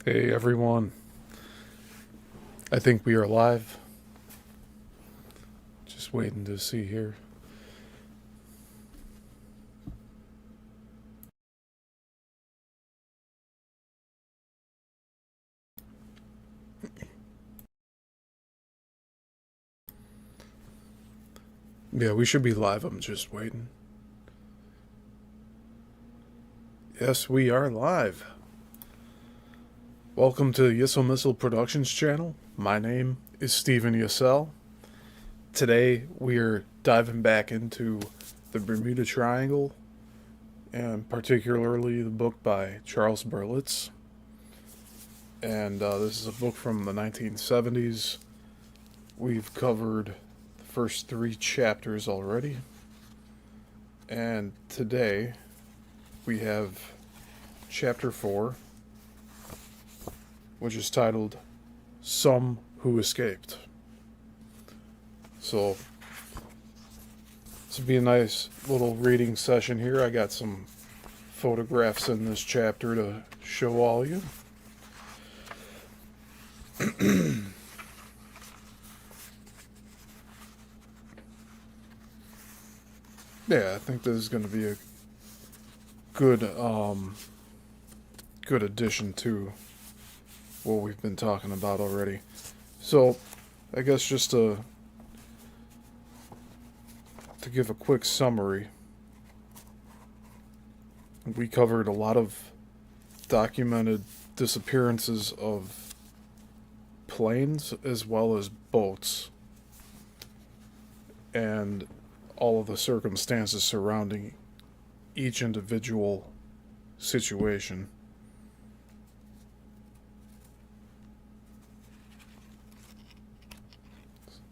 Hey everyone, I think we are live. Just waiting to see here. Yeah, we should be live. I'm just waiting. Yes, we are live. Welcome to the Yissilmissil Productions channel. My name is Stephen Yissel. Today we are diving back into the Bermuda Triangle, and particularly the book by Charles Berlitz. And this is a book from the 1970s. We've covered the first 3 chapters already. And today we have chapter 4, which is titled Some Who Escaped. So, this will be a nice little reading session here. I got some photographs in this chapter to show all you. Yeah, I think this is going to be a good addition to what we've been talking about already. So, I guess just to give a quick summary, we covered a lot of documented disappearances of planes as well as boats, and all of the circumstances surrounding each individual situation.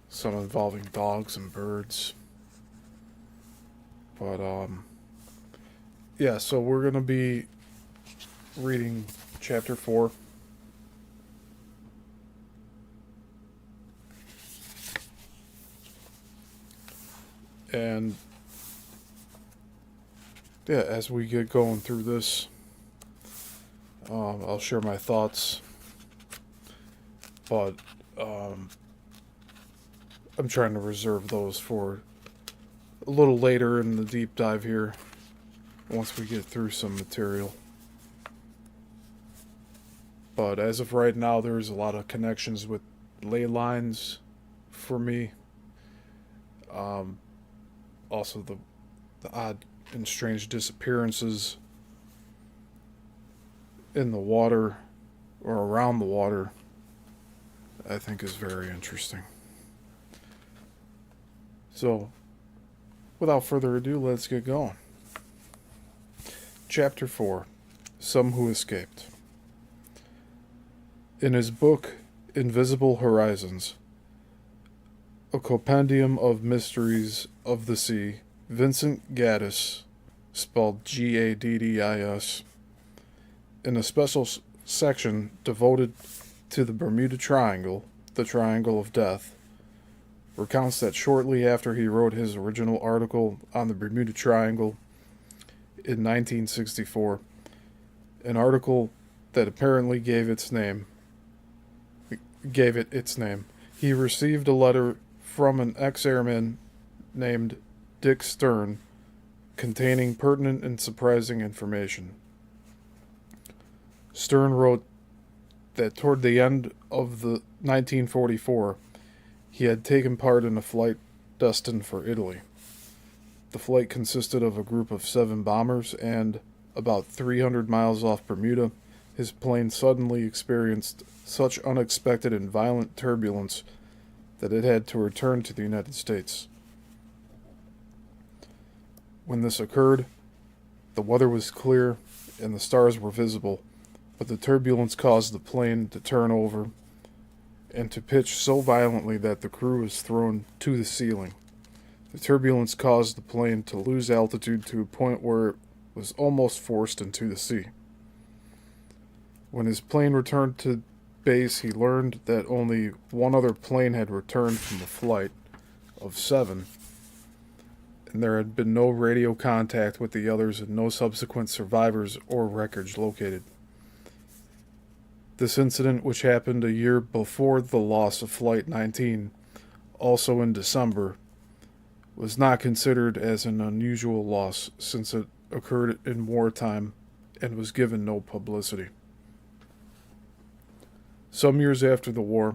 Some involving dogs and birds. But, yeah, so we're going to be reading chapter 4. And, yeah, as we get going through this, I'll share my thoughts. But, I'm trying to reserve those for a little later in the deep dive here, once we get through some material. But as of right now, there's a lot of connections with ley lines for me. Also, the odd and strange disappearances in the water or around the water, I think is very interesting. So, without further ado, let's get going. Chapter 4, Some Who Escaped. In his book, Invisible Horizons, a compendium of mysteries of the sea, Vincent Gaddis, spelled Gaddis, in a special section devoted to the Bermuda Triangle, the Triangle of Death, recounts that shortly after he wrote his original article on the Bermuda Triangle in 1964, an article that apparently gave it its name, he received a letter from an ex-airman named Dick Stern containing pertinent and surprising information. Stern wrote that toward the end of the 1944, he had taken part in a flight destined for Italy. The flight consisted of a group of 7 bombers, and about 300 miles off Bermuda, his plane suddenly experienced such unexpected and violent turbulence that it had to return to the United States. When this occurred, the weather was clear and the stars were visible, but the turbulence caused the plane to turn over and to pitch so violently that the crew was thrown to the ceiling. The turbulence caused the plane to lose altitude to a point where it was almost forced into the sea. When his plane returned to base, he learned that only one other plane had returned from a flight of 7, and there had been no radio contact with the others and no subsequent survivors or wreckage located. This incident, which happened a year before the loss of Flight 19, also in December, was not considered as an unusual loss since it occurred in wartime and was given no publicity. Some years after the war,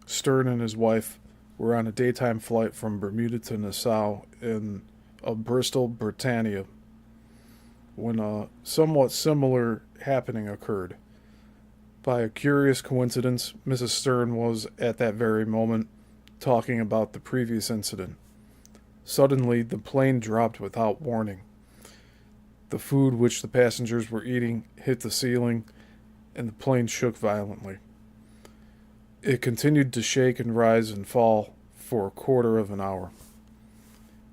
Stern and his wife were on a daytime flight from Bermuda to Nassau in Bristol, Britannia, when a somewhat similar happening occurred. By a curious coincidence, Mrs. Stern was, at that very moment, talking about the previous incident. Suddenly, the plane dropped without warning. The food which the passengers were eating hit the ceiling, and the plane shook violently. It continued to shake and rise and fall for a quarter of an hour.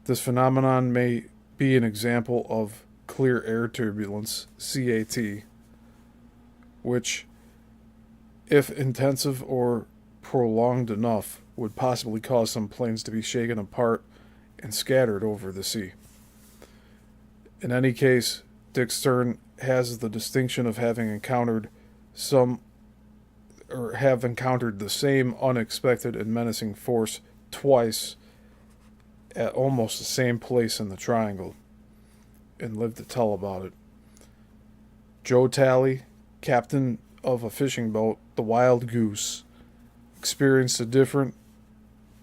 This phenomenon may be an example of clear air turbulence, CAT, which, if intensive or prolonged enough, would possibly cause some planes to be shaken apart and scattered over the sea. In any case, Dick Stern has the distinction of having encountered the same unexpected and menacing force twice at almost the same place in the triangle, and lived to tell about it. Joe Talley, captain of a fishing boat, the Wild Goose, experienced a different,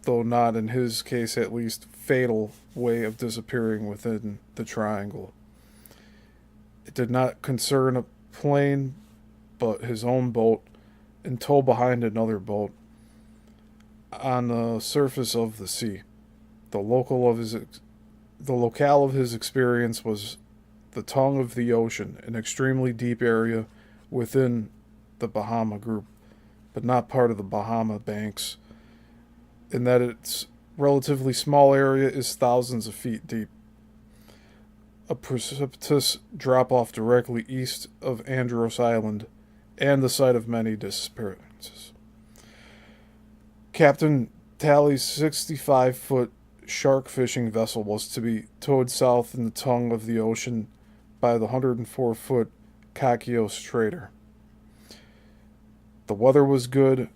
though not in his case at least, fatal way of disappearing within the triangle. It did not concern a plane, but his own boat, and tow behind another boat on the surface of the sea. The locale of his experience was the tongue of the ocean, an extremely deep area within the Bahama group, but not part of the Bahama Banks, in that its relatively small area is thousands of feet deep. A precipitous drop-off directly east of Andros Island, and the site of many disappearances. Captain Talley's 65-foot shark fishing vessel was to be towed south in the tongue of the ocean by the 104-foot Kakios trader. The weather was good,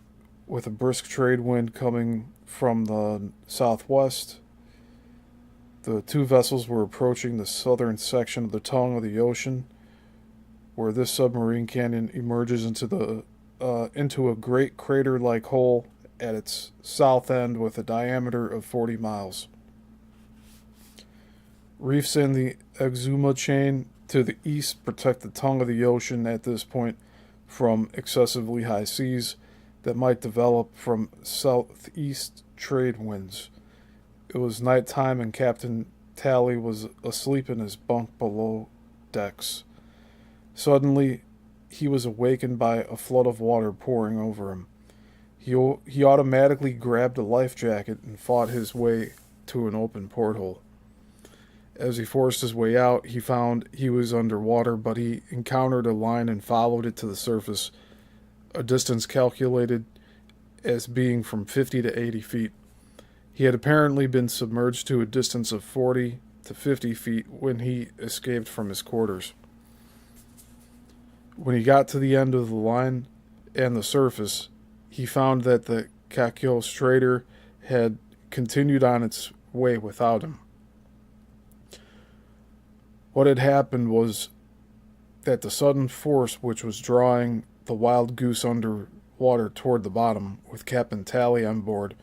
with a brisk trade wind coming from the southwest. The two vessels were approaching the southern section of the tongue of the ocean, where this submarine canyon emerges into a great crater-like hole at its south end with a diameter of 40 miles. Reefs in the Exuma chain to the east protect the tongue of the ocean at this point from excessively high seas that might develop from southeast trade winds. It was nighttime and Captain Talley was asleep in his bunk below decks. Suddenly, he was awakened by a flood of water pouring over him. He automatically grabbed a life jacket and fought his way to an open porthole. As he forced his way out, he found he was underwater, but he encountered a line and followed it to the surface, a distance calculated as being from 50 to 80 feet. He had apparently been submerged to a distance of 40 to 50 feet when he escaped from his quarters. When he got to the end of the line and the surface, he found that the Kakios trader had continued on its way without him. What had happened was that the sudden force which was drawing the Wild Goose underwater toward the bottom, with Captain Talley on board,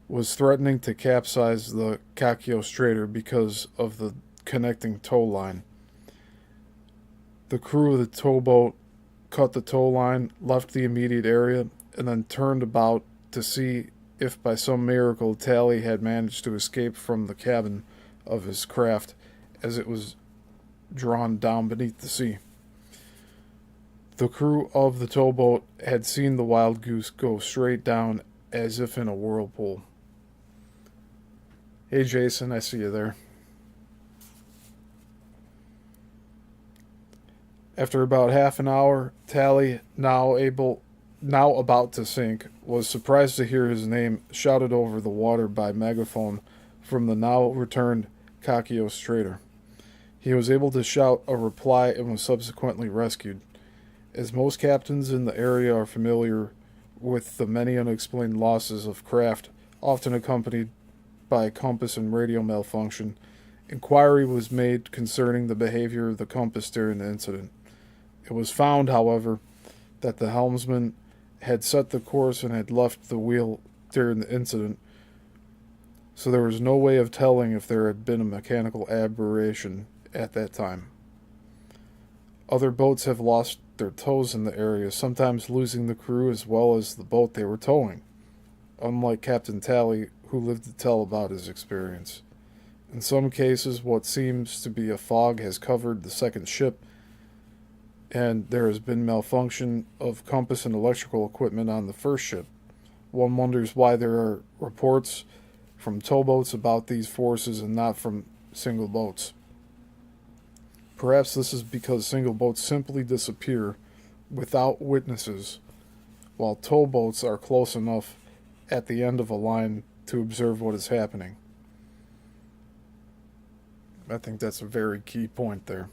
was threatening to capsize the Kakios trader because of the connecting tow line. The crew of the towboat cut the tow line, left the immediate area, and then turned about to see if by some miracle Talley had managed to escape from the cabin of his craft as it was drawn down beneath the sea. The crew of the towboat had seen the Wild Goose go straight down as if in a whirlpool. Hey Jason, I see you there. After about half an hour, Talley, now about to sink, was surprised to hear his name shouted over the water by megaphone from the now returned Kakios trader. He was able to shout a reply and was subsequently rescued. As most captains in the area are familiar with the many unexplained losses of craft, often accompanied by compass and radio malfunction, inquiry was made concerning the behavior of the compass during the incident. It was found, however, that the helmsman had set the course and had left the wheel during the incident, so there was no way of telling if there had been a mechanical aberration at that time. Other boats have lost their tows in the area, sometimes losing the crew as well as the boat they were towing, unlike Captain Talley, who lived to tell about his experience. In some cases, what seems to be a fog has covered the second ship, and there has been malfunction of compass and electrical equipment on the first ship. One wonders why there are reports from towboats about these forces and not from single boats. Perhaps this is because single boats simply disappear without witnesses, while towboats are close enough at the end of a line to observe what is happening. I think that's a very key point there.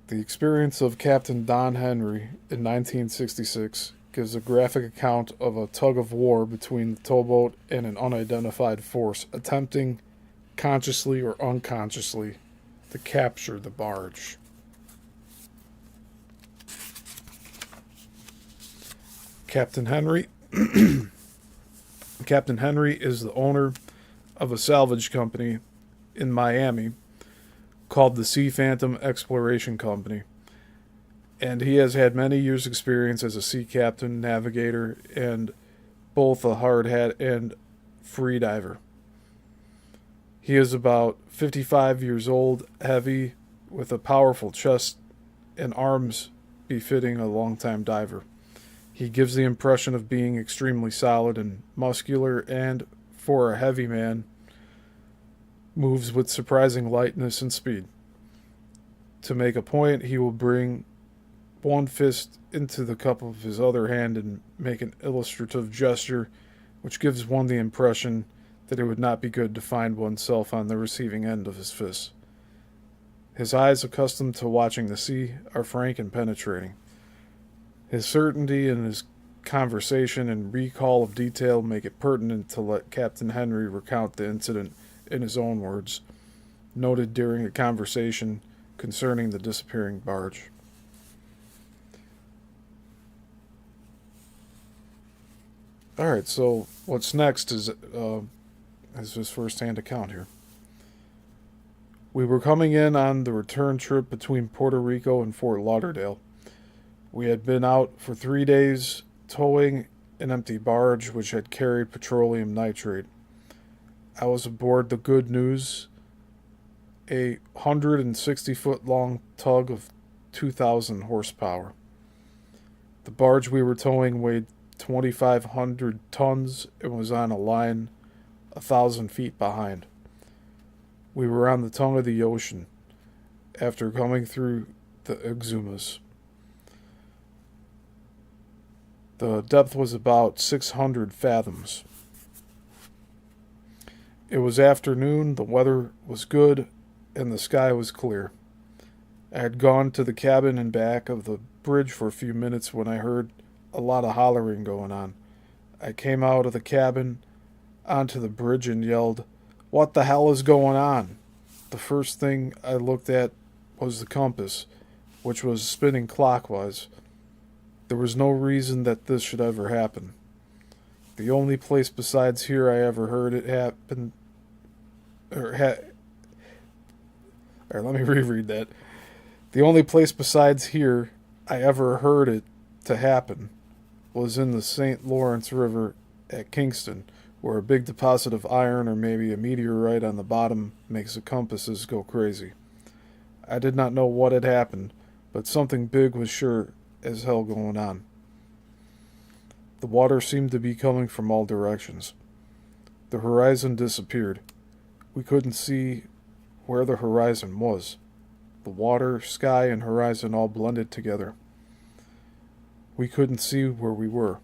The experience of Captain Don Henry in 1966 gives a graphic account of a tug of war between the towboat and an unidentified force attempting, consciously or unconsciously, to capture the barge. Captain Henry Captain Henry is the owner of a salvage company in Miami called the Sea Phantom Exploration Company, and he has had many years' experience as a sea captain, navigator, and both a hard hat and free diver. He is about 55 years old, heavy, with a powerful chest and arms befitting a longtime diver. He gives the impression of being extremely solid and muscular, and, for a heavy man, moves with surprising lightness and speed. To make a point, he will bring one fist into the cup of his other hand and make an illustrative gesture, which gives one the impression that it would not be good to find oneself on the receiving end of his fist. His eyes, accustomed to watching the sea, are frank and penetrating. His certainty in his conversation and recall of detail make it pertinent to let Captain Henry recount the incident in his own words, noted during a conversation concerning the disappearing barge. Alright, so what's next is his first-hand account here. We were coming in on the return trip between Puerto Rico and Fort Lauderdale. We had been out for 3 days towing an empty barge which had carried petroleum nitrate. I was aboard the Good News, a 160-foot-long tug of 2,000 horsepower. The barge we were towing weighed 2,500 tons and was on a line 1,000 feet behind. We were on the tongue of the ocean after coming through the Yissilmissil. The depth was about 600 fathoms. It was afternoon, the weather was good, and the sky was clear. I had gone to the cabin and back of the bridge for a few minutes when I heard a lot of hollering going on. I came out of the cabin onto the bridge and yelled, "What the hell is going on?" The first thing I looked at was the compass, which was spinning clockwise. There was no reason that this should ever happen. The only place besides here I ever heard it happen... let me reread that. The only place besides here I ever heard it to happen was in the St. Lawrence River at Kingston, where a big deposit of iron or maybe a meteorite on the bottom makes the compasses go crazy. I did not know what had happened, but something big was sure as hell going on. The water seemed to be coming from all directions. The horizon disappeared. We couldn't see where the horizon was. The water, sky, and horizon all blended together. We couldn't see where we were.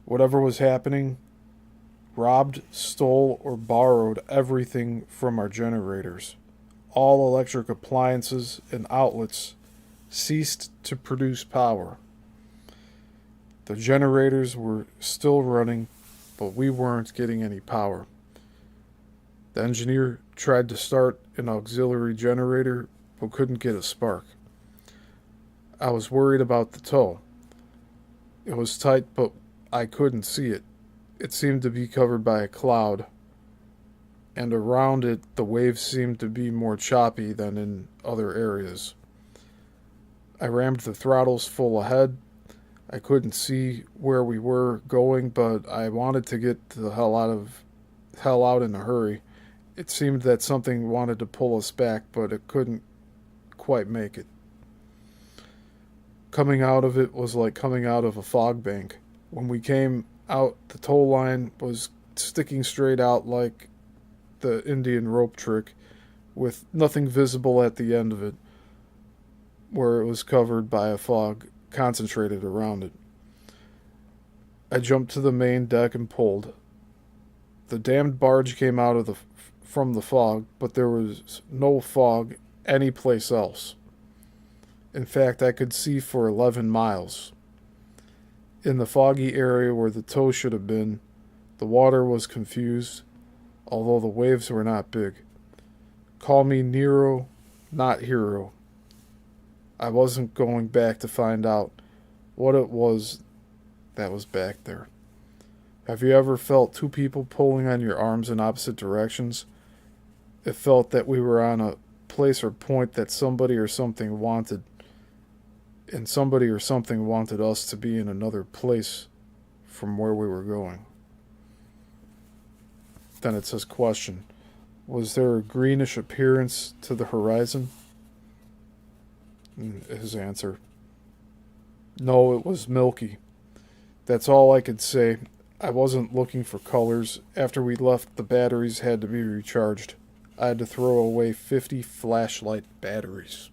Whatever was happening robbed, stole, or borrowed everything from our generators. all electric appliances and outlets ceased to produce power. The generators were still running, but we weren't getting any power. The engineer tried to start an auxiliary generator, but couldn't get a spark. I was worried about the tow. It was tight, but I couldn't see it. It seemed to be covered by a cloud, and around it the waves seemed to be more choppy than in other areas. I rammed the throttles full ahead. I couldn't see where we were going, but I wanted to get the hell out in a hurry. It seemed that something wanted to pull us back, but it couldn't quite make it. Coming out of it was like coming out of a fog bank. When we came out, the tow line was sticking straight out like the Indian rope trick, with nothing visible at the end of it, where it was covered by a fog concentrated around it. I jumped to the main deck and pulled. The damned barge came out of from the fog, but there was no fog anyplace else. In fact, I could see for 11 miles. In the foggy area where the tow should have been, the water was confused, although the waves were not big. Call me Nero, not hero. I wasn't going back to find out what it was that was back there. Have you ever felt two people pulling on your arms in opposite directions? It felt that we were on a place or point that somebody or something wanted, and somebody or something wanted us to be in another place from where we were going. Then it says, question, was there a greenish appearance to the horizon? And his answer, no, it was milky. That's all I could say. I wasn't looking for colors. After we left, the batteries had to be recharged. I had to throw away 50 flashlight batteries.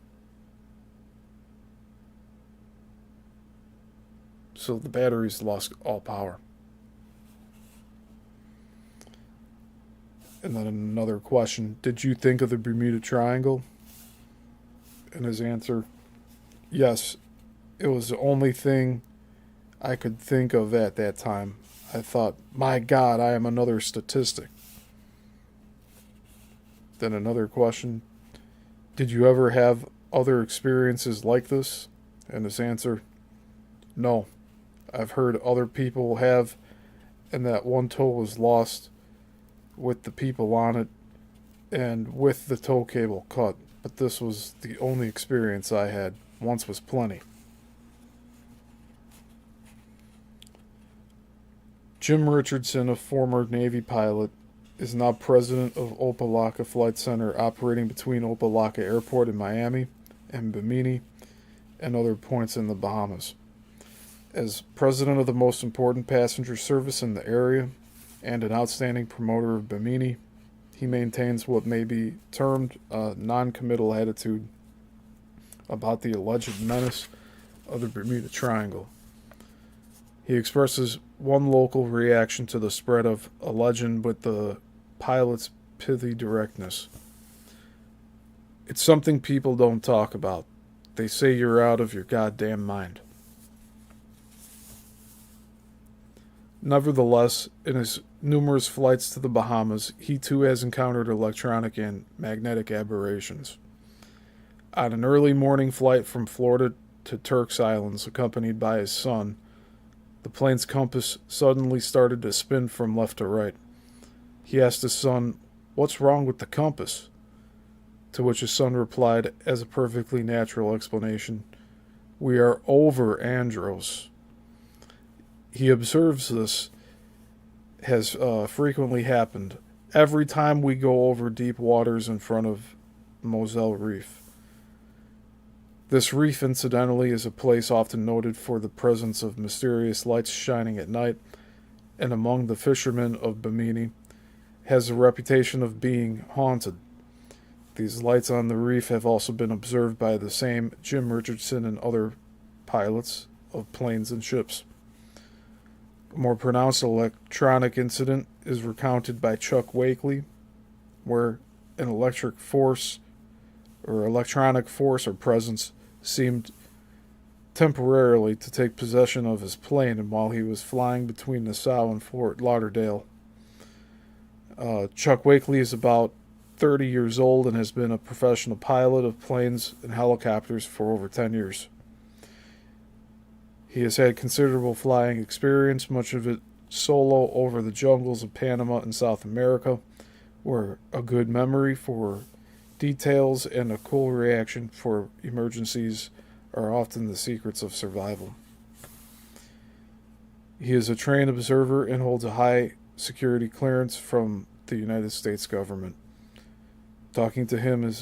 So the batteries lost all power. And then another question, did you think of the Bermuda Triangle? And his answer, yes, it was the only thing I could think of at that time. I thought, my God, I am another statistic. Then another question, did you ever have other experiences like this? And his answer, no. I've heard other people have, and that one tow was lost with the people on it and with the tow cable cut. But this was the only experience I had. Once was plenty. Jim Richardson, a former Navy pilot, is now president of Opelika Flight Center, operating between Opelika Airport in Miami and Bimini and other points in the Bahamas. As president of the most important passenger service in the area and an outstanding promoter of Bimini, he maintains what may be termed a non-committal attitude about the alleged menace of the Bermuda Triangle. He expresses one local reaction to the spread of a legend with the pilot's pithy directness. It's something people don't talk about. They say you're out of your goddamn mind. Nevertheless, in his numerous flights to the Bahamas, he too has encountered electronic and magnetic aberrations. On an early morning flight from Florida to Turks Islands, accompanied by his son, the plane's compass suddenly started to spin from left to right. He asked his son, "What's wrong with the compass?" To which his son replied, as a perfectly natural explanation, "We are over Andros." He observes this has frequently happened every time we go over deep waters in front of Moselle Reef. This reef, incidentally, is a place often noted for the presence of mysterious lights shining at night, and among the fishermen of Bimini has a reputation of being haunted. These lights on the reef have also been observed by the same Jim Richardson and other pilots of planes and ships. A more pronounced electronic incident is recounted by Chuck Wakely, where an electric force or electronic force or presence seemed temporarily to take possession of his plane while he was flying between Nassau and Fort Lauderdale. Chuck Wakely is about 30 years old and has been a professional pilot of planes and helicopters for over 10 years. He has had considerable flying experience, much of it solo over the jungles of Panama and South America, where a good memory for details and a cool reaction for emergencies are often the secrets of survival. He is a trained observer and holds a high security clearance from the United States government. Talking to him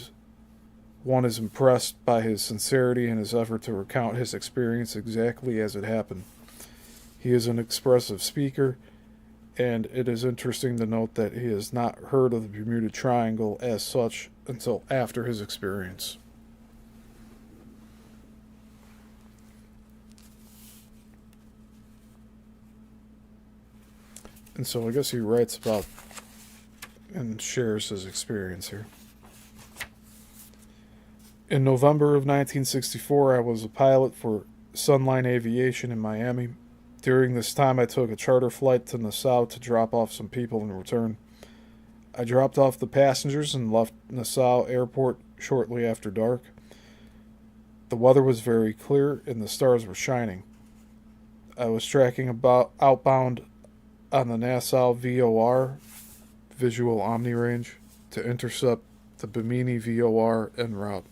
one is impressed by his sincerity and his effort to recount his experience exactly as it happened. He is an expressive speaker, and it is interesting to note that he has not heard of the Bermuda Triangle as such until after his experience. And so I guess he writes about and shares his experience here. In November of 1964, I was a pilot for Sunline Aviation in Miami. During this time, I took a charter flight to Nassau to drop off some people and return. I dropped off the passengers and left Nassau Airport shortly after dark. The weather was very clear and the stars were shining. I was tracking about outbound on the Nassau VOR, Visual Omni Range, to intercept the Bimini VOR en route.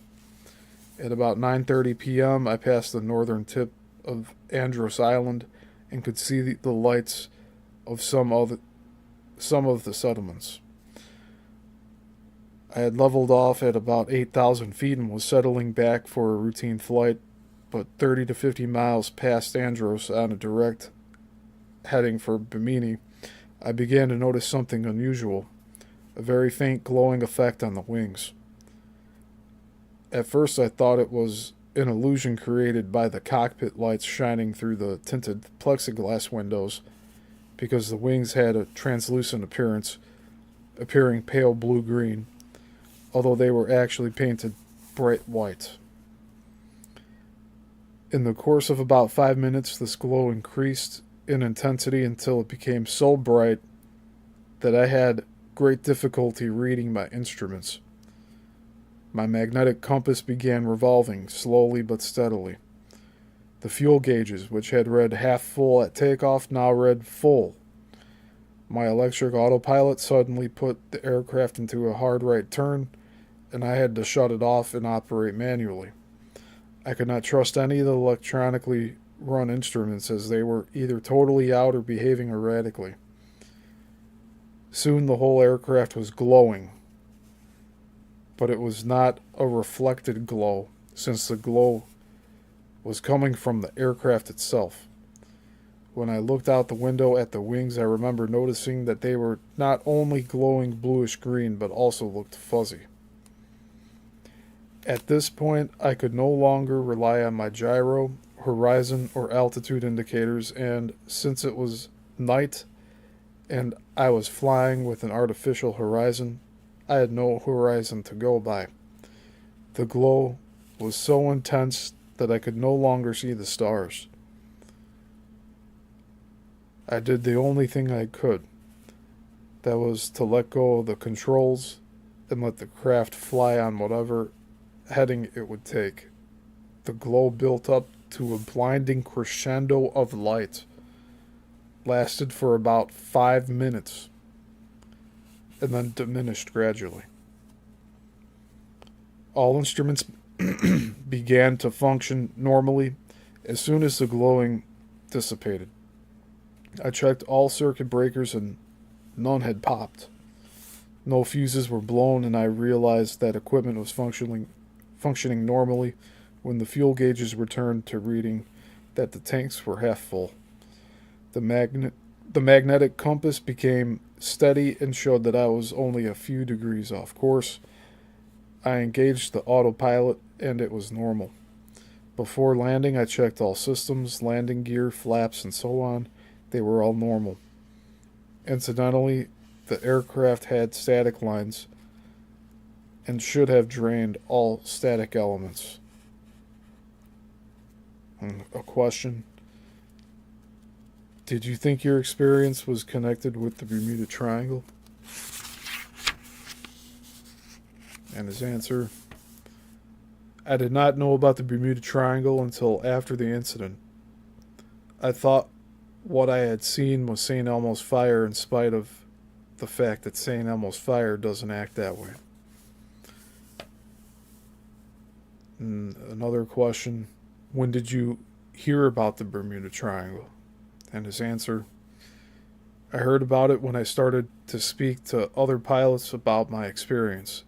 At about 9:30 p.m., I passed the northern tip of Andros Island and could see the lights of some of the settlements. I had leveled off at about 8,000 feet and was settling back for a routine flight, but 30 to 50 miles past Andros on a direct heading for Bimini, I began to notice something unusual, a very faint glowing effect on the wings. At first I thought it was an illusion created by the cockpit lights shining through the tinted plexiglass windows, because the wings had a translucent appearance, appearing pale blue-green, although they were actually painted bright white. In the course of about 5 minutes, this glow increased in intensity until it became so bright that I had great difficulty reading my instruments. My magnetic compass began revolving, slowly but steadily. The fuel gauges, which had read half full at takeoff, now read full. My electric autopilot suddenly put the aircraft into a hard right turn, and I had to shut it off and operate manually. I could not trust any of the electronically run instruments, as they were either totally out or behaving erratically. Soon the whole aircraft was glowing, but it was not a reflected glow, since the glow was coming from the aircraft itself. When I looked out the window at the wings, I remember noticing that they were not only glowing bluish green, but also looked fuzzy. At this point, I could no longer rely on my gyro, horizon, or altitude indicators, and since it was night and I was flying with an artificial horizon, I had no horizon to go by. The glow was so intense that I could no longer see the stars. I did the only thing I could. That was to let go of the controls and let the craft fly on whatever heading it would take. The glow built up to a blinding crescendo of light, lasted for about 5 minutes, and then diminished gradually. All instruments began to function normally as soon as the glowing dissipated. I checked all circuit breakers and none had popped. No fuses were blown, and I realized that equipment was functioning normally when the fuel gauges returned to reading that the tanks were half full. The magnetic compass became steady and showed that I was only a few degrees off course. I engaged the autopilot and it was normal. Before landing, I checked all systems, landing gear, flaps, and so on. They were all normal. Incidentally, the aircraft had static lines and should have drained all static elements. And a question: did you think your experience was connected with the Bermuda Triangle? And his answer: I did not know about the Bermuda Triangle until after the incident. I thought what I had seen was St. Elmo's fire, in spite of the fact that St. Elmo's fire doesn't act that way. And another question: when did you hear about the Bermuda Triangle? And his answer: I heard about it when I started to speak to other pilots about my experience.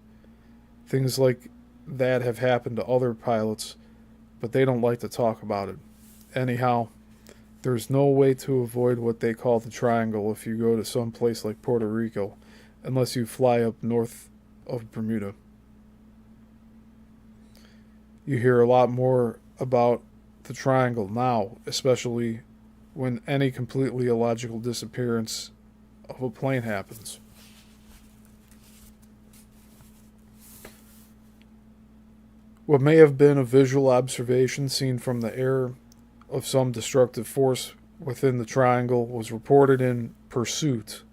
Things like that have happened to other pilots, but they don't like to talk about it. Anyhow, there's no way to avoid what they call the triangle if you go to some place like Puerto Rico, unless you fly up north of Bermuda. You hear a lot more about the triangle now, especially when any completely illogical disappearance of a plane happens. What may have been a visual observation seen from the air of some destructive force within the triangle was reported in Pursuit,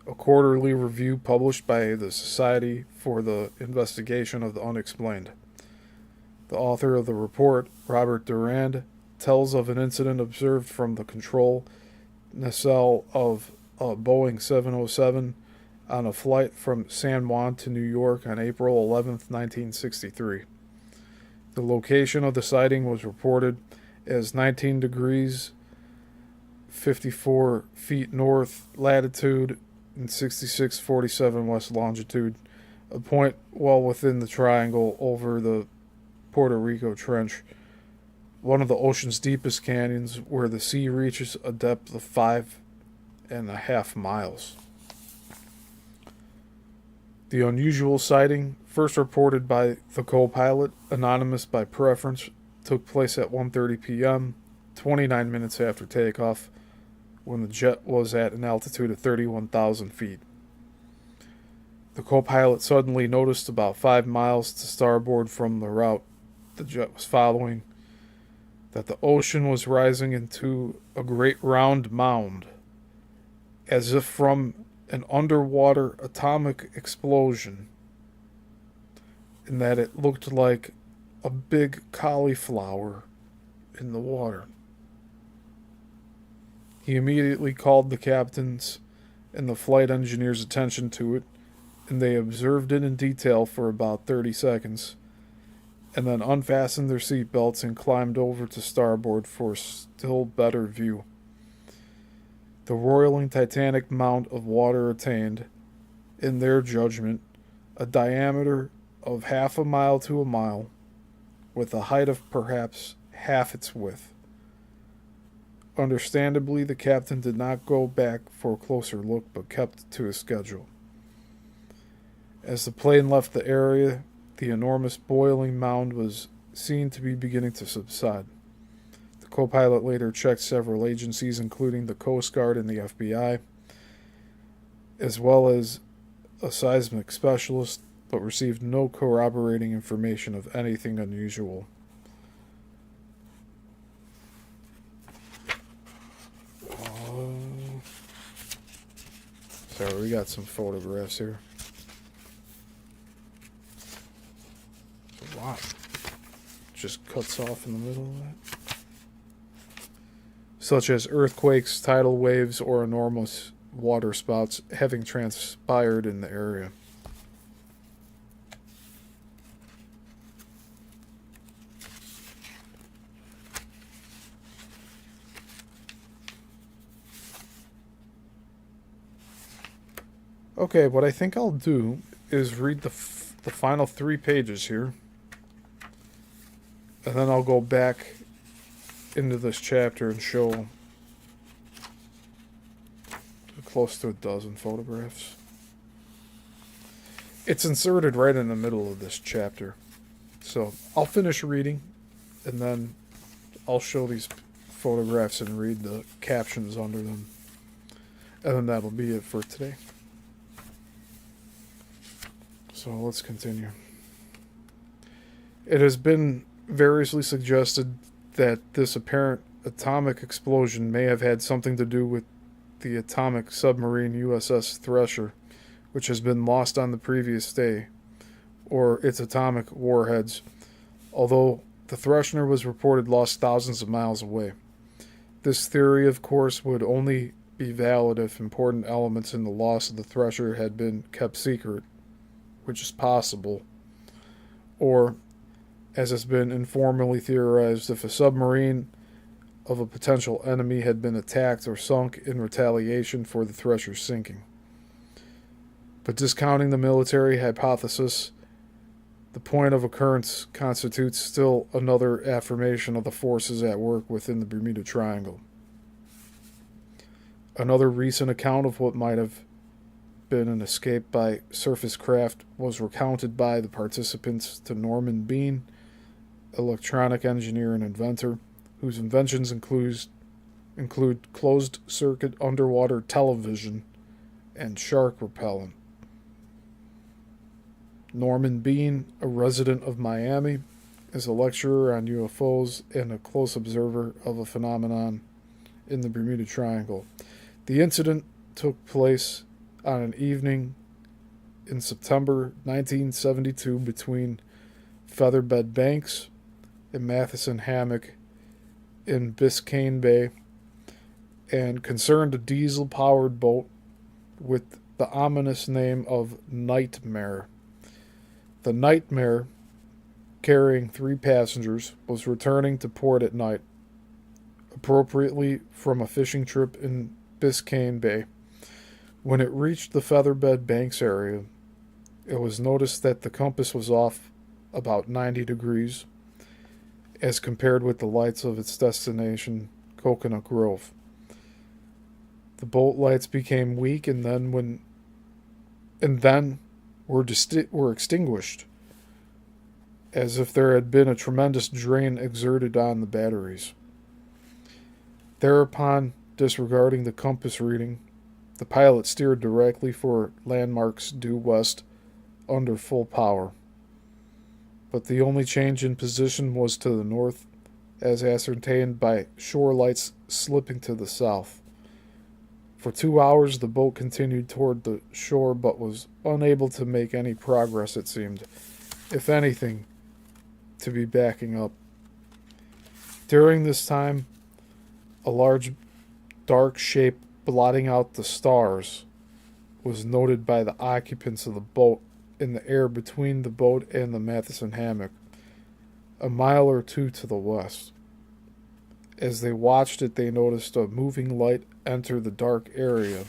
a quarterly review published by the Society for the Investigation of the Unexplained. The author of the report, Robert Durand, tells of an incident observed from the control nacelle of a Boeing 707 on a flight from San Juan to New York on April 11, 1963. The location of the sighting was reported as 19 degrees 54 feet north latitude and 66:47 west longitude, a point well within the triangle over the Puerto Rico Trench, one of the ocean's deepest canyons where the sea reaches a depth of 5.5 miles. The unusual sighting, first reported by the co-pilot, anonymous by preference, took place at 1:30 p.m., 29 minutes after takeoff, when the jet was at an altitude of 31,000 feet. The co-pilot suddenly noticed about 5 miles to starboard from the route the jet was following that the ocean was rising into a great round mound, as if from an underwater atomic explosion, and that it looked like a big cauliflower in the water. He immediately called the captain's and the flight engineer's attention to it, and they observed it in detail for about 30 seconds, and then unfastened their seatbelts and climbed over to starboard for a still better view. The roiling titanic mound of water attained, in their judgment, a diameter of half a mile to a mile, with a height of perhaps half its width. Understandably, the captain did not go back for a closer look, but kept to his schedule. As the plane left the area, the enormous boiling mound was seen to be beginning to subside. The co-pilot later checked several agencies, including the Coast Guard and the FBI, as well as a seismic specialist, but received no corroborating information of anything unusual. Sorry, we got some photographs here. It's a lot. Just cuts off in the middle of that. Such as earthquakes, tidal waves, or enormous water spouts having transpired in the area. Okay, what I think I'll do is read the final 3 pages here, and then I'll go back into this chapter and show close to a dozen photographs. It's inserted right in the middle of this chapter, so I'll finish reading, and then I'll show these photographs and read the captions under them, and then that'll be it for today. So let's continue. It has been variously suggested that this apparent atomic explosion may have had something to do with the atomic submarine USS Thresher, which has been lost on the previous day, or its atomic warheads, although the Thresher was reported lost thousands of miles away. This theory, of course, would only be valid if important elements in the loss of the Thresher had been kept secret, which is possible, or, as has been informally theorized, if a submarine of a potential enemy had been attacked or sunk in retaliation for the Thresher's sinking. But discounting the military hypothesis, the point of occurrence constitutes still another affirmation of the forces at work within the Bermuda Triangle. Another recent account of what might have been an escape by surface craft was recounted by the participants to Norman Bean, electronic engineer and inventor, whose inventions include closed-circuit underwater television and shark repellent. Norman Bean, a resident of Miami, is a lecturer on UFOs and a close observer of a phenomenon in the Bermuda Triangle. The incident took place on an evening in September 1972 between Featherbed Banks and Matheson Hammock in Biscayne Bay, and concerned a diesel-powered boat with the ominous name of Nightmare. The Nightmare, carrying 3 passengers, was returning to port at night, appropriately from a fishing trip in Biscayne Bay. When it reached the Featherbed Banks area, it was noticed that the compass was off about 90 degrees as compared with the lights of its destination, Coconut Grove. The boat lights became weak and then were extinguished, as if there had been a tremendous drain exerted on the batteries. Thereupon, disregarding the compass reading, the pilot steered directly for landmarks due west under full power. But the only change in position was to the north, as ascertained by shore lights slipping to the south. For 2 hours the boat continued toward the shore, but was unable to make any progress, it seemed, if anything, to be backing up. During this time, a large dark shape blotting out the stars was noted by the occupants of the boat in the air between the boat and the Matheson Hammock, a mile or 2 to the west. As they watched it, they noticed a moving light enter the dark area,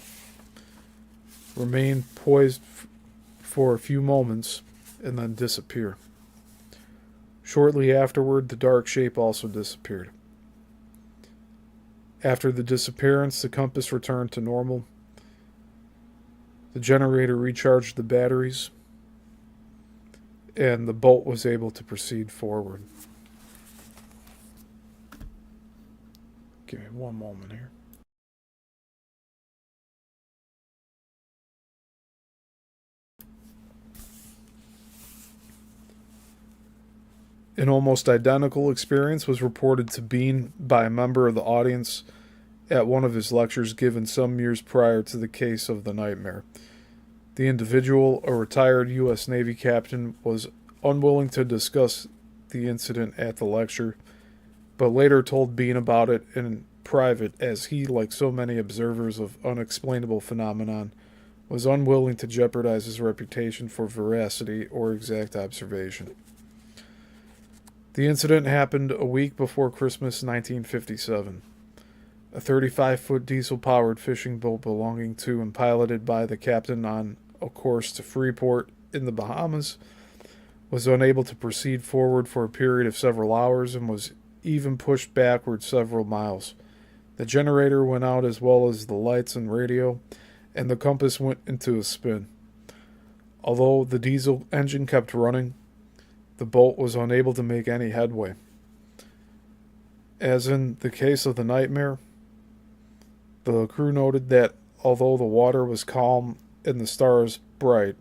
remain poised for a few moments, and then disappear. Shortly afterward, the dark shape also disappeared. After the disappearance, the compass returned to normal. The generator recharged the batteries, and the boat was able to proceed forward. Give me one moment here. An almost identical experience was reported to Bean by a member of the audience at one of his lectures given some years prior to the case of the Nightmare. The individual, a retired U.S. Navy captain, was unwilling to discuss the incident at the lecture, but later told Bean about it in private, as he, like so many observers of unexplainable phenomenon, was unwilling to jeopardize his reputation for veracity or exact observation. The incident happened a week before Christmas 1957. A 35-foot diesel-powered fishing boat belonging to and piloted by the captain on a course to Freeport in the Bahamas was unable to proceed forward for a period of several hours and was even pushed backward several miles. The generator went out as well as the lights and radio, and the compass went into a spin. Although the diesel engine kept running, the boat was unable to make any headway. As in the case of the Nightmare, the crew noted that although the water was calm and the stars bright,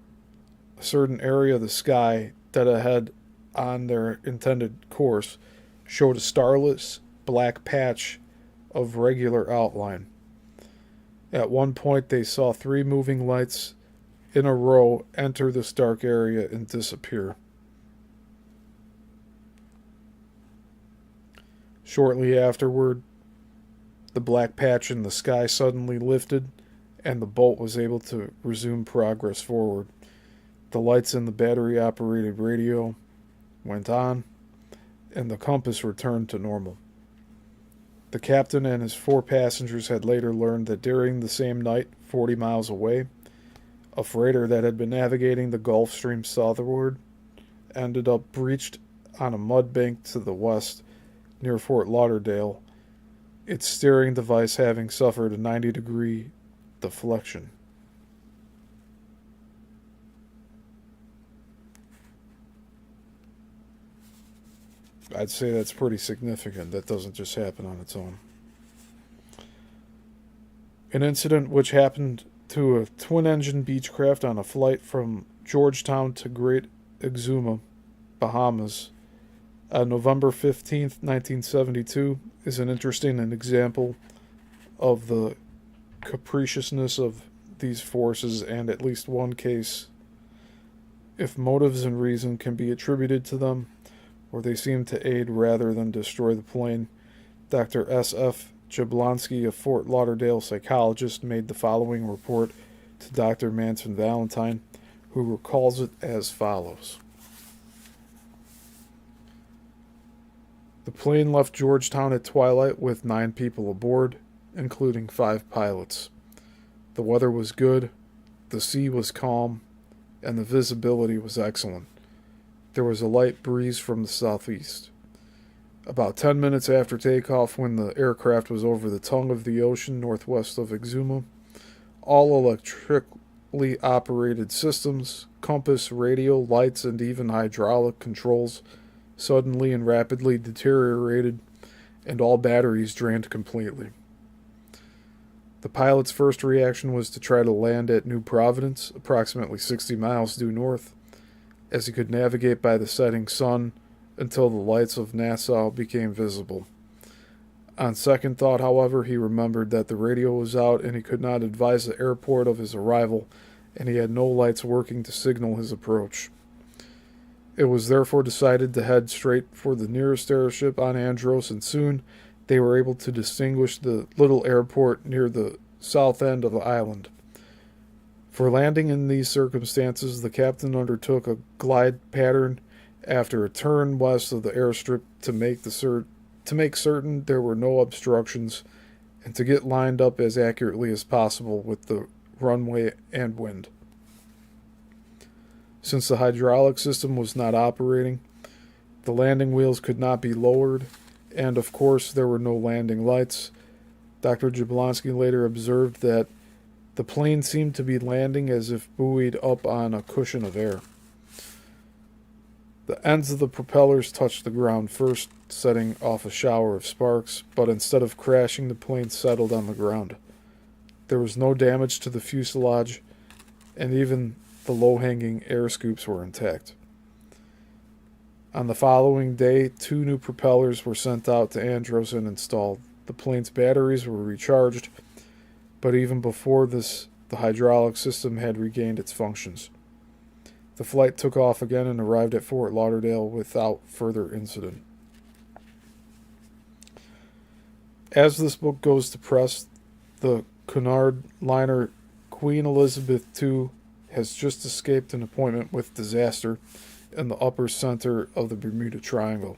a certain area of the sky dead ahead on their intended course showed a starless black patch of regular outline. At one point, they saw 3 moving lights in a row enter this dark area and disappear. Shortly afterward, the black patch in the sky suddenly lifted, and the boat was able to resume progress forward. The lights in the battery-operated radio went on, and the compass returned to normal. The captain and his 4 passengers had later learned that during the same night, 40 miles away, a freighter that had been navigating the Gulf Stream southward ended up breached on a mud bank to the west near Fort Lauderdale, its steering device having suffered a 90-degree deflection. I'd say that's pretty significant. That doesn't just happen on its own. An incident which happened to a twin-engine Beechcraft on a flight from Georgetown to Great Exuma, Bahamas, on November 15th, 1972, is an interesting example of the capriciousness of these forces, and at least one case, if motives and reason can be attributed to them, or they seem to aid rather than destroy the plane. Dr. S.F. Jablonski, a Fort Lauderdale psychologist, made the following report to Dr. Manson Valentine, who recalls it as follows. The plane left Georgetown at twilight with 9 people aboard, including 5 pilots. The weather was good, the sea was calm, and the visibility was excellent. There was a light breeze from the southeast. About 10 minutes after takeoff, when the aircraft was over the tongue of the ocean northwest of Exuma, all electrically operated systems, compass, radio, lights, and even hydraulic controls suddenly and rapidly deteriorated, and all batteries drained completely. The pilot's first reaction was to try to land at New Providence, approximately 60 miles due north, as he could navigate by the setting sun until the lights of Nassau became visible. On second thought, however, he remembered that the radio was out and he could not advise the airport of his arrival, and he had no lights working to signal his approach. It was therefore decided to head straight for the nearest airship on Andros, and soon they were able to distinguish the little airport near the south end of the island. For landing in these circumstances, the captain undertook a glide pattern after a turn west of the airstrip to make certain there were no obstructions and to get lined up as accurately as possible with the runway and wind. Since the hydraulic system was not operating, the landing wheels could not be lowered, and of course there were no landing lights. Dr. Jablonski later observed that the plane seemed to be landing as if buoyed up on a cushion of air. The ends of the propellers touched the ground first, setting off a shower of sparks, but instead of crashing, the plane settled on the ground. There was no damage to the fuselage, and even the low-hanging air scoops were intact. On the following day, 2 new propellers were sent out to Andros and installed. The plane's batteries were recharged, but even before this, the hydraulic system had regained its functions. The flight took off again and arrived at Fort Lauderdale without further incident. As this book goes to press, the Cunard liner Queen Elizabeth II has just escaped an appointment with disaster in the upper center of the Bermuda Triangle.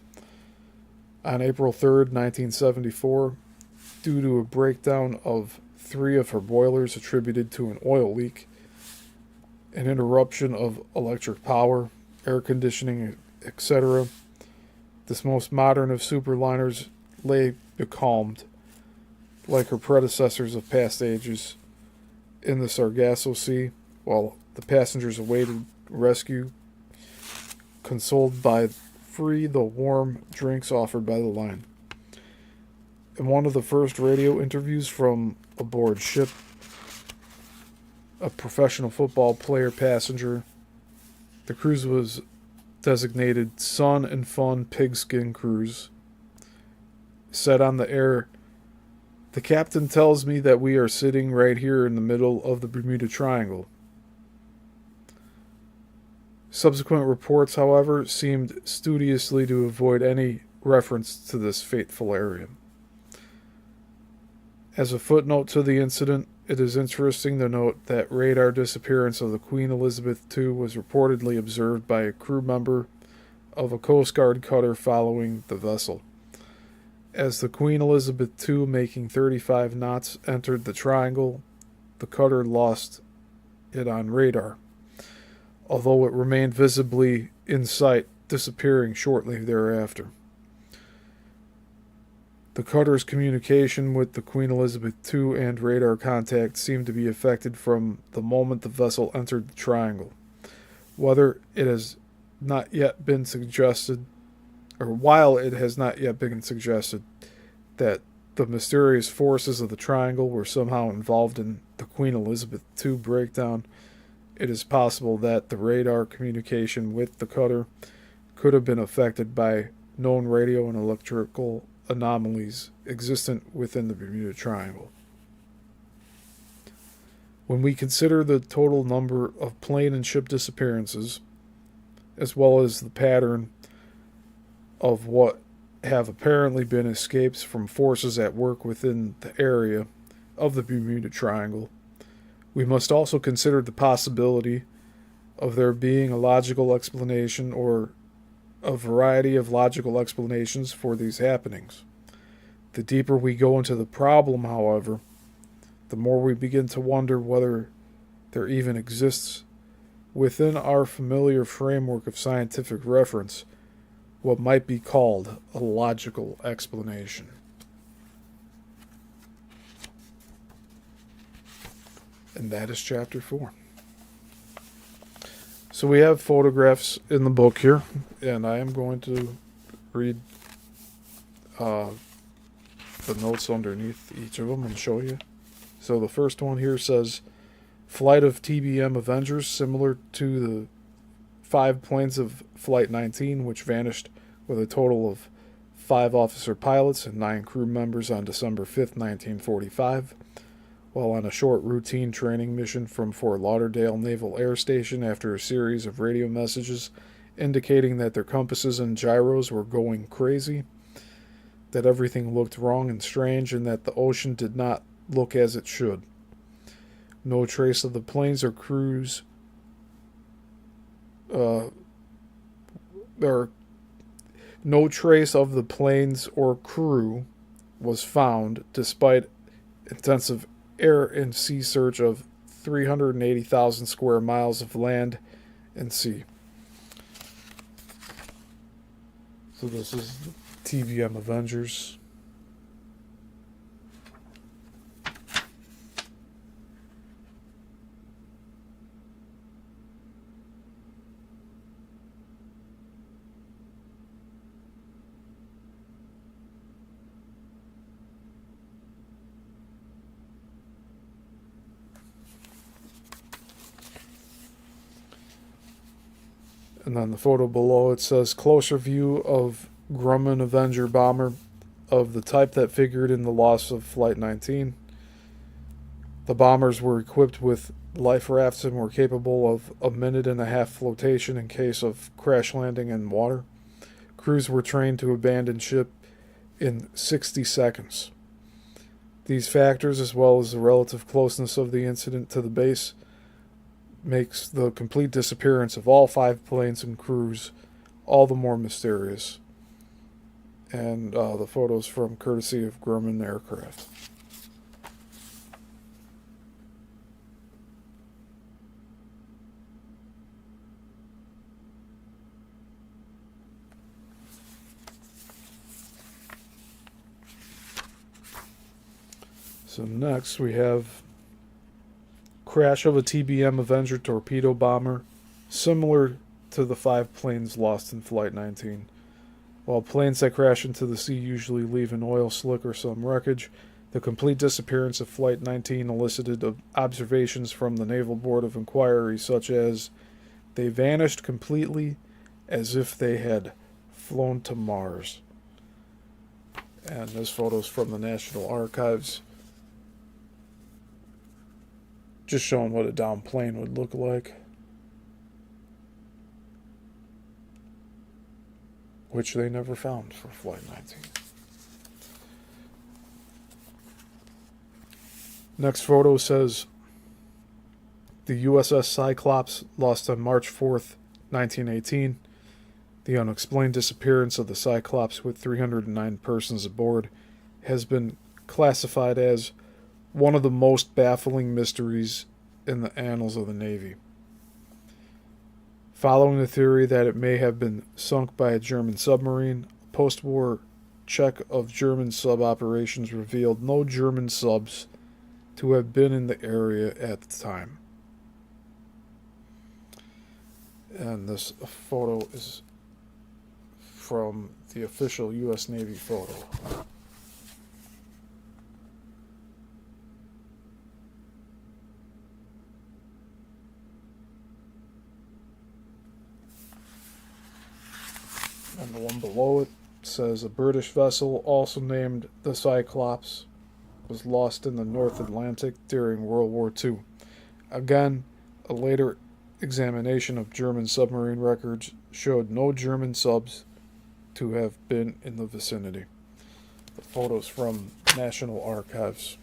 On April 3rd, 1974, due to a breakdown of 3 of her boilers attributed to an oil leak, an interruption of electric power, air conditioning, etc., this most modern of superliners lay becalmed, like her predecessors of past ages, in the Sargasso Sea, while the passengers awaited rescue, consoled by free though warm drinks offered by the line. In one of the first radio interviews from aboard ship, a professional football player passenger, the cruise was designated Sun and Fun Pigskin Cruise, said on the air, "The captain tells me that we are sitting right here in the middle of the Bermuda Triangle." Subsequent reports, however, seemed studiously to avoid any reference to this fateful area. As a footnote to the incident, it is interesting to note that radar disappearance of the Queen Elizabeth II was reportedly observed by a crew member of a Coast Guard cutter following the vessel. As the Queen Elizabeth II, making 35 knots, entered the triangle, the cutter lost it on radar, although it remained visibly in sight, disappearing shortly thereafter. The cutter's communication with the Queen Elizabeth II and radar contact seemed to be affected from the moment the vessel entered the triangle. Whether it has not yet been suggested, or while it has not yet been suggested, that the mysterious forces of the triangle were somehow involved in the Queen Elizabeth II breakdown, it is possible that the radar communication with the cutter could have been affected by known radio and electrical anomalies existent within the Bermuda Triangle. When we consider the total number of plane and ship disappearances, as well as the pattern of what have apparently been escapes from forces at work within the area of the Bermuda Triangle, we must also consider the possibility of there being a logical explanation or a variety of logical explanations for these happenings. The deeper we go into the problem, however, the more we begin to wonder whether there even exists within our familiar framework of scientific reference what might be called a logical explanation. And that is chapter 4. So we have photographs in the book here, and I am going to read the notes underneath each of them and show you. So the first one here says, "Flight of TBM Avengers, similar to the 5 planes of Flight 19, which vanished with a total of 5 officer pilots and 9 crew members on December 5th, 1945. While on a short routine training mission from Fort Lauderdale Naval Air Station after a series of radio messages indicating that their compasses and gyros were going crazy, that everything looked wrong and strange, and that the ocean did not look as it should. No trace of the planes or crews no trace of the planes or crew was found despite intensive air and sea search of 380,000 square miles of land and sea." So this is the TBM Avengers. And then the photo below, it says, "Closer view of Grumman Avenger bomber of the type that figured in the loss of Flight 19. The bombers were equipped with life rafts and were capable of a 1.5-minute flotation in case of crash landing in water. Crews were trained to abandon ship in 60 seconds. These factors, as well as the relative closeness of the incident to the base, makes the complete disappearance of all 5 planes and crews all the more mysterious." And the photos from courtesy of Grumman Aircraft. So next we have crash of a TBM Avenger torpedo bomber, similar to the 5 planes lost in Flight 19. While planes that crash into the sea usually leave an oil slick or some wreckage, the complete disappearance of Flight 19 elicited observations from the Naval Board of Inquiry, such as, "They vanished completely as if they had flown to Mars. And this photo's from the National Archives, just showing what a down plane would look like, which they never found for Flight 19. Next photo says, the USS Cyclops lost on March 4th, 1918. The unexplained disappearance of the Cyclops with 309 persons aboard has been classified as one of the most baffling mysteries in the annals of the Navy. Following the theory that it may have been sunk by a German submarine, a post-war check of German sub-operations revealed no German subs to have been in the area at the time. And this photo is from the official U.S. Navy photo. And the one below it says a British vessel, also named the Cyclops, was lost in the North Atlantic during World War II. Again, a later examination of German submarine records showed no German subs to have been in the vicinity. The photos from National Archives.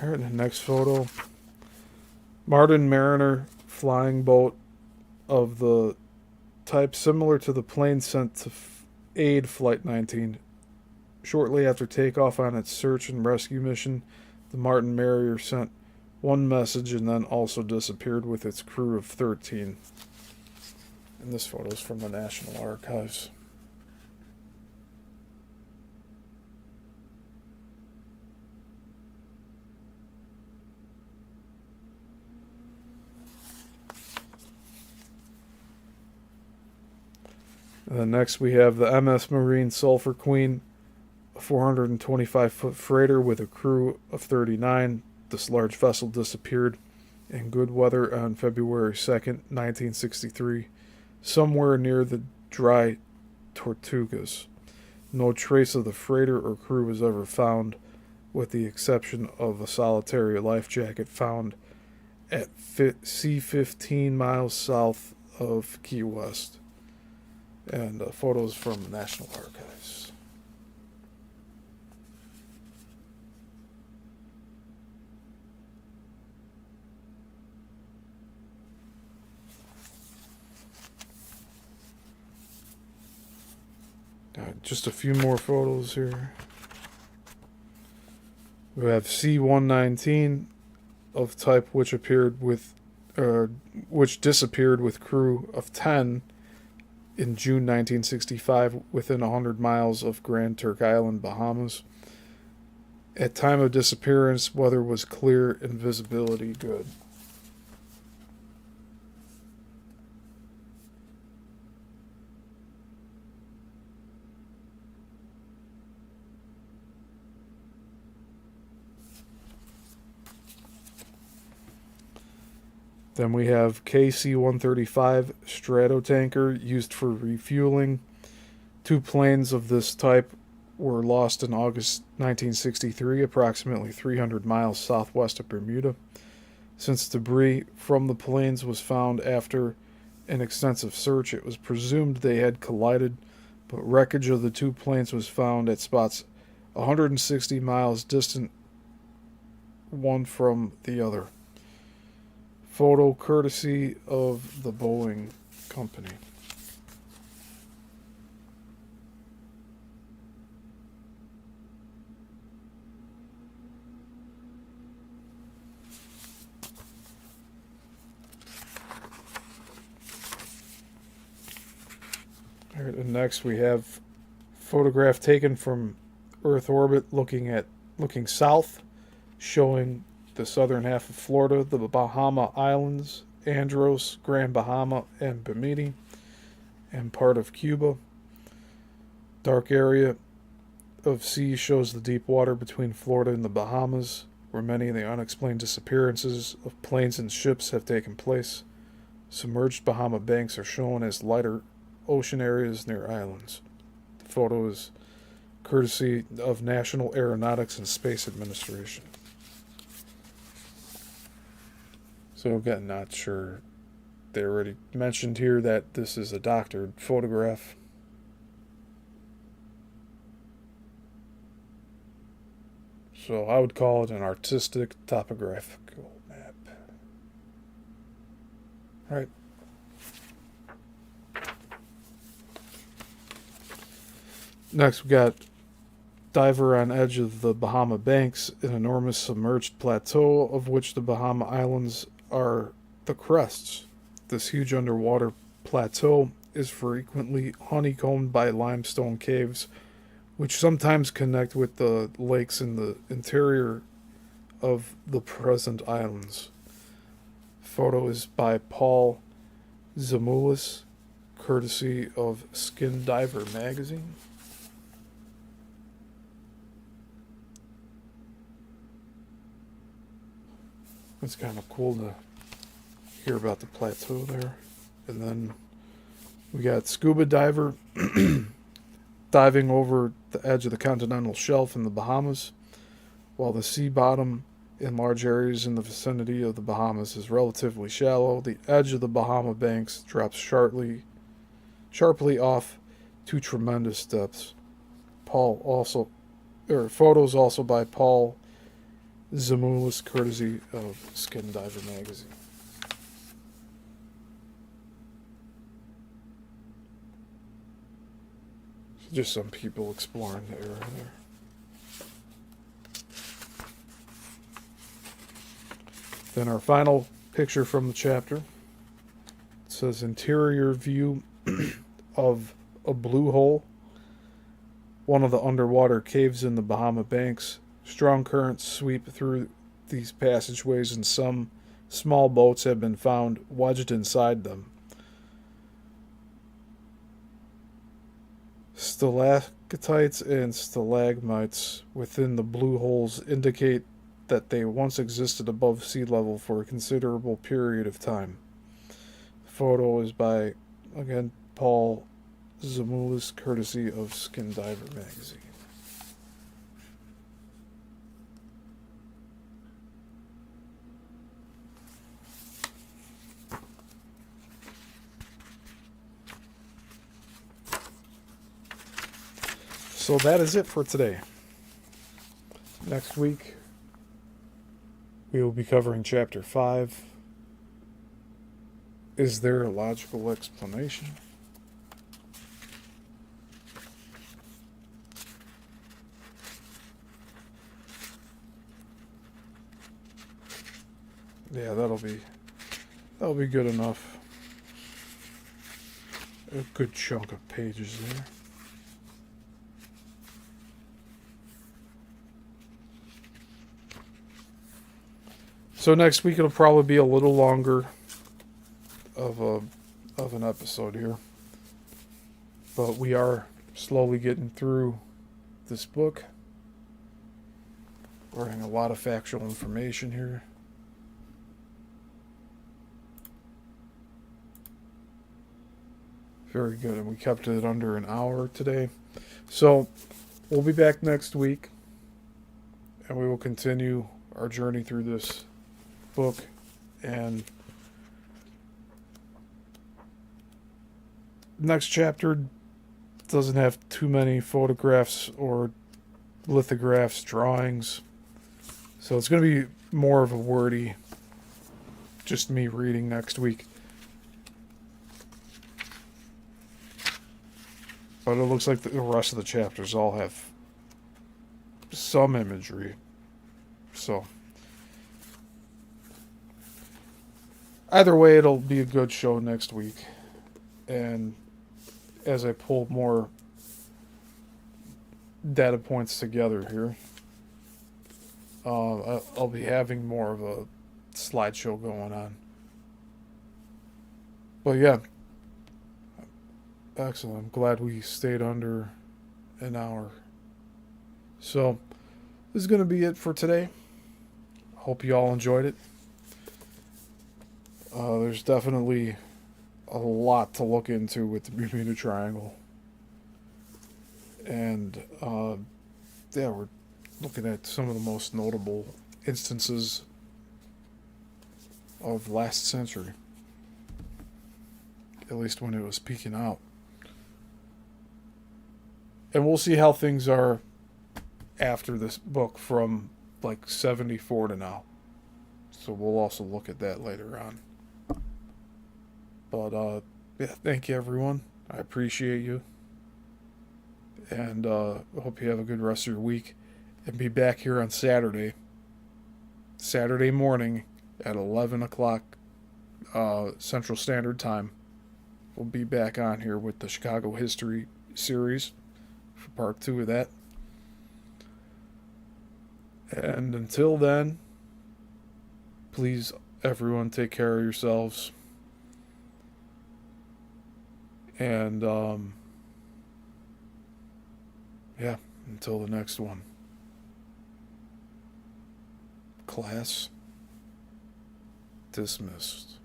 All right, the next photo. Martin Mariner flying boat of the type similar to the plane sent to aid Flight 19. Shortly after takeoff on its search and rescue mission, the Martin Mariner sent one message and then also disappeared with its crew of 13. And this photo is from the National Archives. And then next we have the MS Marine Sulphur Queen, a 425-foot freighter with a crew of 39. This large vessel disappeared in good weather on February 2nd, 1963, somewhere near the Dry Tortugas. No trace of the freighter or crew was ever found, with the exception of a solitary life jacket found at sea 15 miles south of Key West. And photos from National Archives. Just a few more photos here. We have C-119 of type which disappeared with crew of 10 in June 1965 within 100 miles of Grand Turk Island, Bahamas. At time of disappearance, weather was clear and visibility good. Then we have KC-135 stratotanker used for refueling. Two planes of this type were lost in August 1963, approximately 300 miles southwest of Bermuda. Since debris from the planes was found after an extensive search, it was presumed they had collided, but wreckage of the two planes was found at spots 160 miles distant one from the other. Photo courtesy of the Boeing company. All right, and next we have photograph taken from Earth orbit looking south, showing the southern half of Florida, the Bahama Islands, Andros, Grand Bahama, and Bimini, and part of Cuba. Dark area of sea shows the deep water between Florida and the Bahamas, where many of the unexplained disappearances of planes and ships have taken place. Submerged Bahama banks are shown as lighter ocean areas near islands. The photo is courtesy of National Aeronautics and Space Administration. So again, not sure. They already mentioned here that this is a doctored photograph. So I would call it an artistic topographical map. All right. Next, we got diver on edge of the Bahama Banks, an enormous submerged plateau of which the Bahama Islands are the crests. This huge underwater plateau is frequently honeycombed by limestone caves, which sometimes connect with the lakes in the interior of the present islands. Photo is by Paul Yissilmissil, courtesy of Skin Diver magazine. It's kind of cool to hear about the plateau there. And then we got scuba diver diving over the edge of the continental shelf in the Bahamas. While the sea bottom in large areas in the vicinity of the Bahamas is relatively shallow, the edge of the Bahama Banks drops sharply off to tremendous depths. Photos also by Paul Yissilmissil, courtesy of Skin Diver magazine. Just some people exploring the area there. Then our final picture from the chapter. It says interior view of a blue hole, one of the underwater caves in the Bahama Banks. Strong currents sweep through these passageways and some small boats have been found wedged inside them. Stalactites and stalagmites within the blue holes indicate that they once existed above sea level for a considerable period of time. The photo is by, again, Paul Yissilmissil, courtesy of Skin Diver magazine. So that is it for today. Next week, we will be covering Chapter 5. Is there a logical explanation? Yeah, that'll be good enough. A good chunk of pages there. So next week it'll probably be a little longer of an episode here. But we are slowly getting through this book. We're getting a lot of factual information here. Very good, and we kept it under an hour today. So we'll be back next week, and we will continue our journey through this book. And next chapter doesn't have too many photographs or lithographs, drawings. So it's going to be more of a wordy, just me reading next week. But it looks like the rest of the chapters all have some imagery. So either way, it'll be a good show next week. And as I pull more data points together here, I'll be having more of a slideshow going on. But yeah, excellent. I'm glad we stayed under an hour. So, this is going to be it for today. Hope you all enjoyed it. There's definitely a lot to look into with the Bermuda Triangle. And, yeah, we're looking at some of the most notable instances of last century. At least when it was peaking out. And we'll see how things are after this book from like 74 to now. So we'll also look at that later on. But yeah, thank you everyone. I appreciate you. And hope you have a good rest of your week. And be back here on Saturday morning at 11 o'clock Central Standard Time. We'll be back on here with the Chicago History series for part 2 of that. And until then, please, everyone, take care of yourselves. And, yeah, until the next one. Class dismissed.